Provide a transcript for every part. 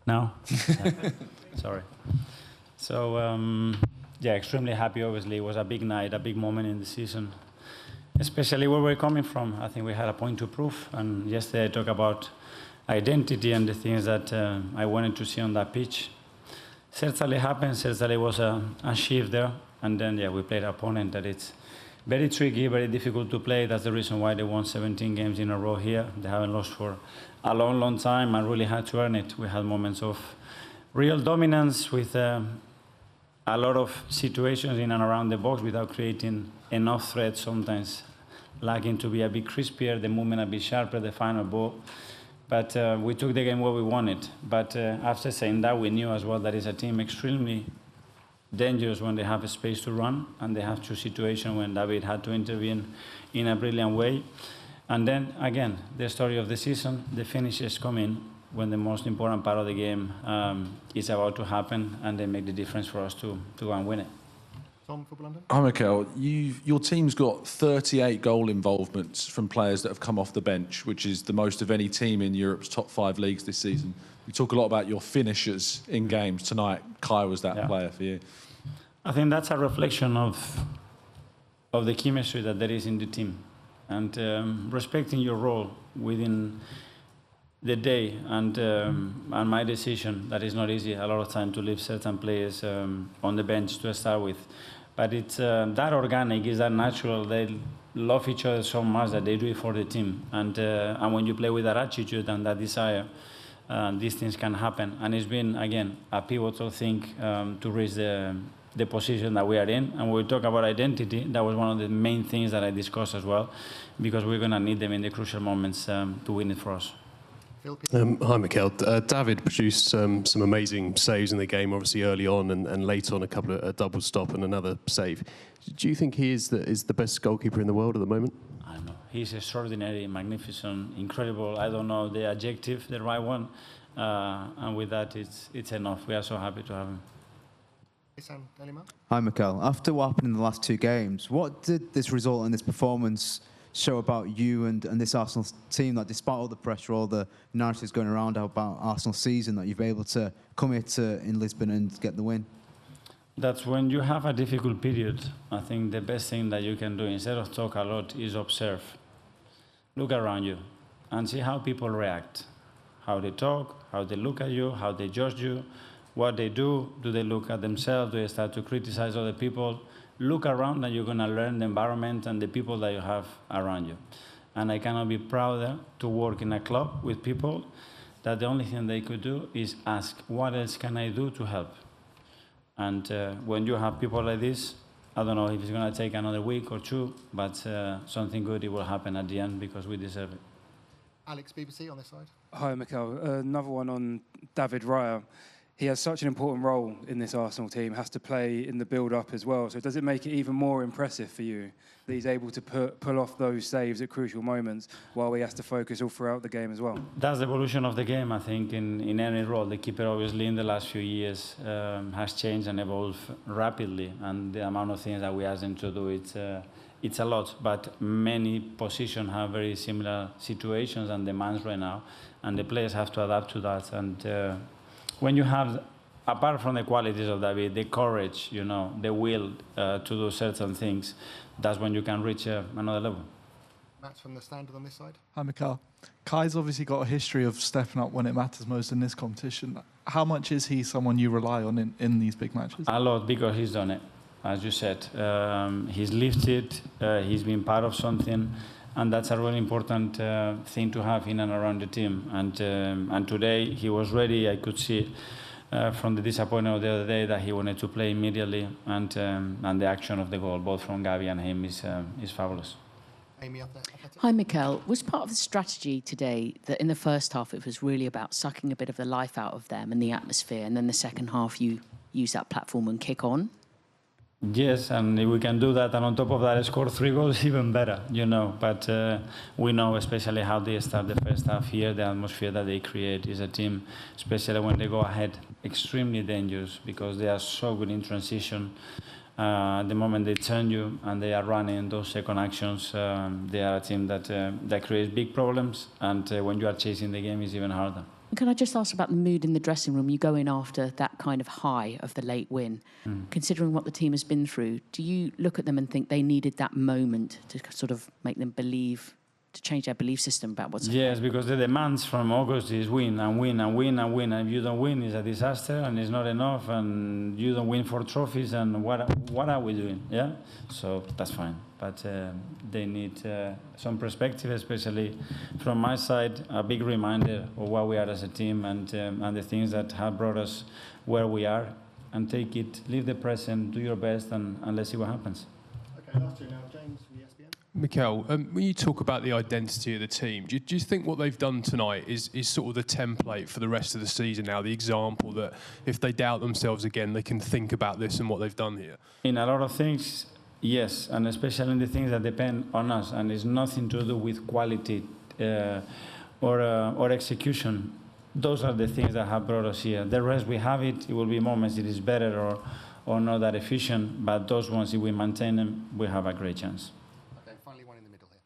No? Sorry. So, yeah, extremely happy, obviously. It was a big night, a big moment in the season, especially where we're coming from. I think we had a point to prove. And yesterday I talked about identity and the things that I wanted to see on that pitch. Certainly happened, certainly was a shift there. And then, yeah, we played an opponent that it's very tricky, very difficult to play. That's the reason why they won 17 games in a row here. They haven't lost for a long, long time and really had to earn it. We had moments of real dominance with a lot of situations in and around the box without creating enough threats, sometimes lacking to be a bit crispier, the movement a bit sharper, the final ball. But we took the game where we wanted. But after saying that, we knew as well that it's a team extremely dangerous when they have a space to run, and they have two situations when David had to intervene in a brilliant way. And then, again, the story of the season, the finishes come in when the most important part of the game is about to happen, and they make the difference for us to go and win it. Tom, for London. Hi, Mikel. Your team's got 38 goal involvements from players that have come off the bench, which is the most of any team in Europe's top 5 leagues this season. You talk a lot about your finishers in games. Tonight, Kai was that player for you. I think that's a reflection of the chemistry that there is in the team, and respecting your role within the day, and my decision. That is not easy a lot of time to leave certain players on the bench to start with, but it's that organic, is that natural. They love each other so much that they do it for the team, and when you play with that attitude and that desire, these things can happen. And it's been, again, a pivotal thing to reach the position that we are in. And when we talk about identity, that was one of the main things that I discussed as well, because we're going to need them in the crucial moments to win it for us. Hi, Mikel. David produced some amazing saves in the game, obviously early on and late on, a double stop and another save. Do you think he is the best goalkeeper in the world at the moment? I don't know. He's extraordinary, magnificent, incredible. I don't know the adjective, the right one. And with that, it's enough. We are so happy to have him. Hi, Mikel. After what happened in the last 2 games, what did this result and this performance show about you and this Arsenal team, that despite all the pressure, all the narratives going around about Arsenal's season, that you've been able to come here in Lisbon and get the win? That's when you have a difficult period. I think the best thing that you can do, instead of talk a lot, is observe. Look around you and see how people react, how they talk, how they look at you, how they judge you, what they do. Do they look at themselves? Do they start to criticize other people? Look around, and you're going to learn the environment and the people that you have around you. And I cannot be prouder to work in a club with people that the only thing they could do is ask, what else can I do to help? And when you have people like this, I don't know if it's going to take another week or 2, but something good, it will happen at the end, because we deserve it. Alex, BBC on this side. Hi, Mikel. Another one on David Raya. He has such an important role in this Arsenal team, has to play in the build-up as well. So does it make it even more impressive for you that he's able to pull off those saves at crucial moments while he has to focus all throughout the game as well? That's the evolution of the game, I think, in any role. The keeper, obviously, in the last few years has changed and evolved rapidly. And the amount of things that we ask him to do, it's a lot. But many positions have very similar situations and demands right now. And the players have to adapt to that. And when you have, apart from the qualities of David, the courage, the will to do certain things, that's when you can reach another level. Matt from the Standard on this side. Hi, Mikel. Kai's obviously got a history of stepping up when it matters most in this competition. How much is he someone you rely on in these big matches? A lot, because he's done it, as you said. He's lifted, he's been part of something, and that's a really important thing to have in and around the team. And today he was ready. I could see from the disappointment of the other day that he wanted to play immediately, and the action of the goal, both from Gavi and him, is fabulous. Amy up there. Hi, Mikel. Was part of the strategy today that in the first half it was really about sucking a bit of the life out of them and the atmosphere, and then the second half you use that platform and kick on? Yes, and if we can do that, and on top of that, score 3 goals, even better, But we know, especially how they start the first half here, the atmosphere that they create is a team, especially when they go ahead, extremely dangerous, because they are so good in transition. The moment they turn you and they are running those second actions, they are a team that creates big problems, and when you are chasing the game, it's even harder. Can I just ask about the mood in the dressing room? You go in after that kind of high of the late win. Considering what the team has been through, do you look at them and think they needed that moment to sort of make them believe, to change their belief system about what's happening? Yes, because the demands from August is win and win and win and win. And if you don't win, it's a disaster and it's not enough. And you don't win for trophies. And what are we doing? Yeah, so that's fine. But they need some perspective, especially from my side, a big reminder of what we are as a team and the things that have brought us where we are. And take it, live the present, do your best, and let's see what happens. Okay, last two now. James from ESPN. Mikel, when you talk about the identity of the team, do you think what they've done tonight is sort of the template for the rest of the season now, the example that if they doubt themselves again, they can think about this and what they've done here? In a lot of things, yes, and especially in the things that depend on us, and it's nothing to do with quality or execution. Those are the things that have brought us here. The rest, we have it. It will be moments it is better or not that efficient, but those ones, if we maintain them, we have a great chance. Okay, finally one in the middle here.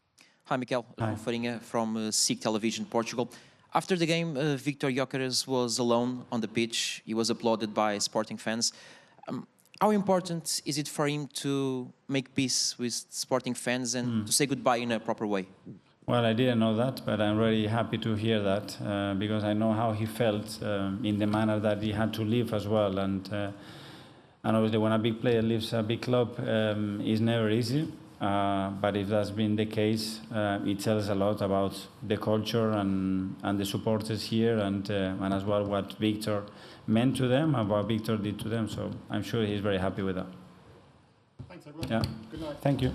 Hi, Mikel. Hi. Farinha from SIC Television, Portugal. After the game, Victor Gyökeres was alone on the pitch. He was applauded by Sporting fans. How important is it for him to make peace with Sporting fans and to say goodbye in a proper way? Well, I didn't know that, but I'm really happy to hear that because I know how he felt in the manner that he had to leave as well. And obviously, when a big player leaves a big club, it's never easy. But if that's been the case, it tells a lot about the culture and the supporters here, and as well what Victor meant to them and what Victor did to them. So I'm sure he's very happy with that. Thanks, everyone. Yeah. Good night. Thank you.